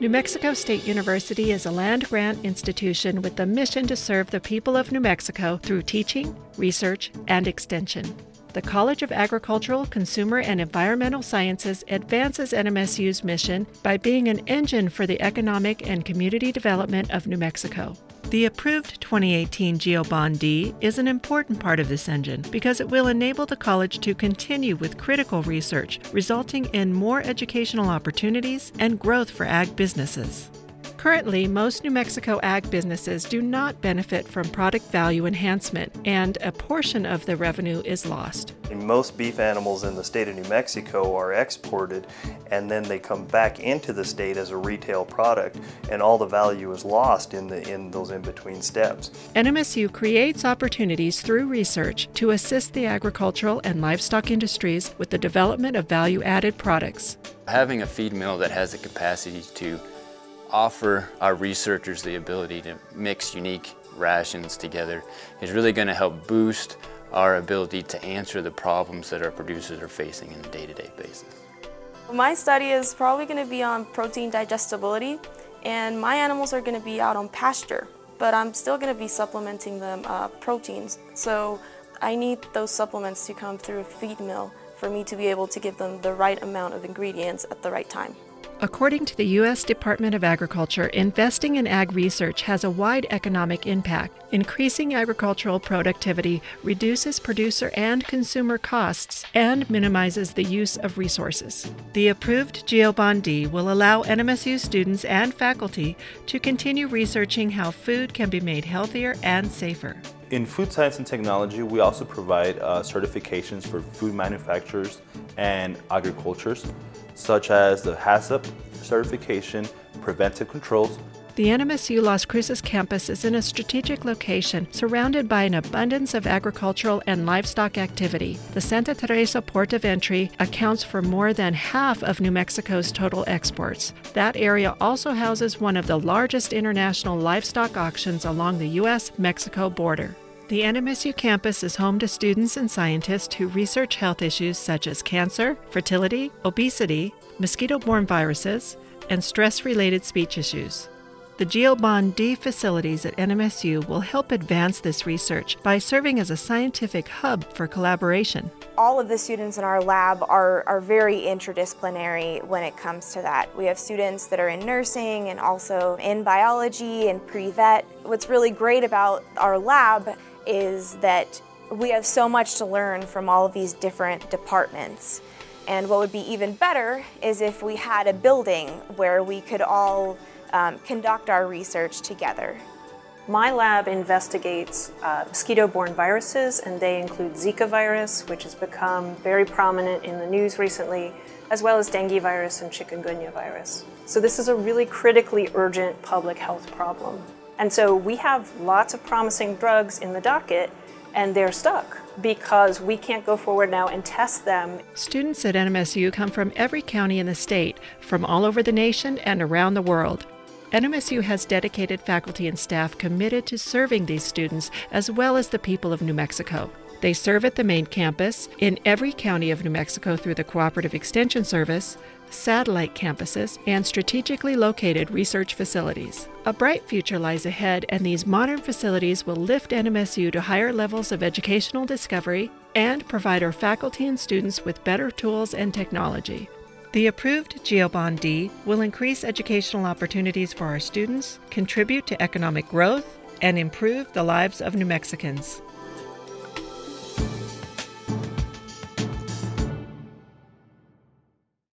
New Mexico State University is a land-grant institution with the mission to serve the people of New Mexico through teaching, research, and extension. The College of Agricultural, Consumer, and Environmental Sciences advances NMSU's mission by being an engine for the economic and community development of New Mexico. The approved 2018 GeoBond D is an important part of this engine because it will enable the college to continue with critical research, resulting in more educational opportunities and growth for ag businesses. Currently, most New Mexico ag businesses do not benefit from product value enhancement, and a portion of the revenue is lost. Most beef animals in the state of New Mexico are exported, and then they come back into the state as a retail product, and all the value is lost in those in-between steps. NMSU creates opportunities through research to assist the agricultural and livestock industries with the development of value-added products. Having a feed mill that has the capacity to offer our researchers the ability to mix unique rations together is really going to help boost our ability to answer the problems that our producers are facing on a day-to-day basis. My study is probably going to be on protein digestibility, and my animals are going to be out on pasture, but I'm still going to be supplementing them proteins. So I need those supplements to come through a feed mill for me to be able to give them the right amount of ingredients at the right time. According to the U.S. Department of Agriculture, investing in ag research has a wide economic impact. Increasing agricultural productivity reduces producer and consumer costs and minimizes the use of resources. The approved GeoBond D will allow NMSU students and faculty to continue researching how food can be made healthier and safer. In food science and technology, we also provide certifications for food manufacturers and agricultures, such as the HACCP certification, preventive controls. The NMSU Las Cruces campus is in a strategic location surrounded by an abundance of agricultural and livestock activity. The Santa Teresa port of entry accounts for more than half of New Mexico's total exports. That area also houses one of the largest international livestock auctions along the U.S.-Mexico border. The NMSU campus is home to students and scientists who research health issues such as cancer, fertility, obesity, mosquito-borne viruses, and stress-related speech issues. The GeoBond D facilities at NMSU will help advance this research by serving as a scientific hub for collaboration. All of the students in our lab are very interdisciplinary when it comes to that. We have students that are in nursing and also in biology and pre-vet. What's really great about our lab is that we have so much to learn from all of these different departments. And what would be even better is if we had a building where we could all conduct our research together. My lab investigates mosquito-borne viruses, and they include Zika virus, which has become very prominent in the news recently, as well as dengue virus and chikungunya virus. So this is a really critically urgent public health problem. And so we have lots of promising drugs in the docket, and they're stuck because we can't go forward now and test them. Students at NMSU come from every county in the state, from all over the nation and around the world. NMSU has dedicated faculty and staff committed to serving these students as well as the people of New Mexico. They serve at the main campus, in every county of New Mexico through the Cooperative Extension Service, satellite campuses, and strategically located research facilities. A bright future lies ahead, and these modern facilities will lift NMSU to higher levels of educational discovery and provide our faculty and students with better tools and technology. The approved GeoBond D will increase educational opportunities for our students, contribute to economic growth, and improve the lives of New Mexicans.